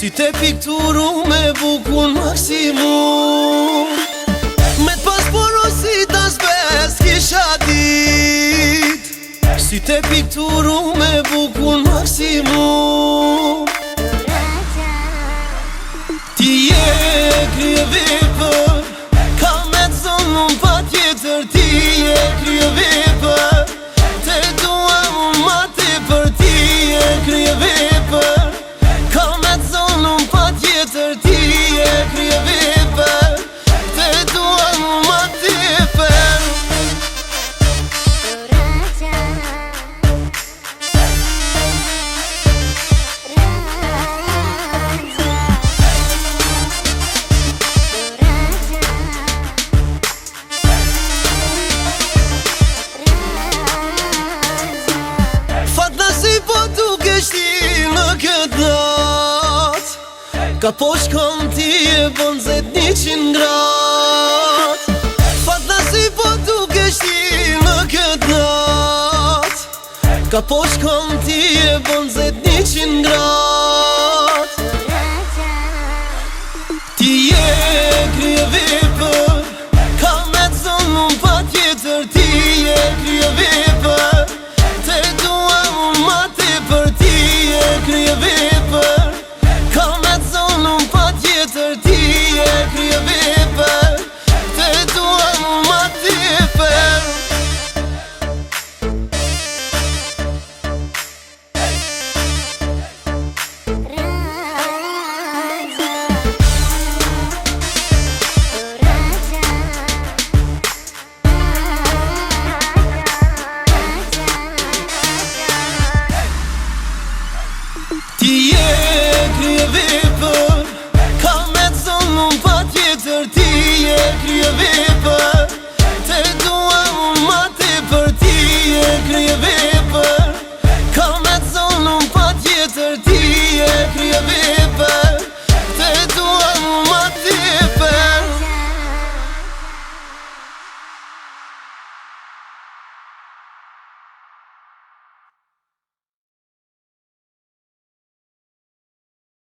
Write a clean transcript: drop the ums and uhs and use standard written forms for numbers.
Si te pikturu me bukun maksimum. Me t'pas porosit as bes kisha dit. Si te pikturu me bukun maksimum. Ti je krye vepër, ka me t'zonë pa tjetër. Ti je krye vepër, te dua unë ma tepër. Ti je krye vepër, ti je krye vepër, te dua unë ma tepër. Fat nësi po dukesh ti në këtë natë, ka po shkon ti e bon zet 100 grat. Fat nësi po dukesh ti në këtë nat, ka po shkon ti e bon zet 100 grat. Ti je krye vepër,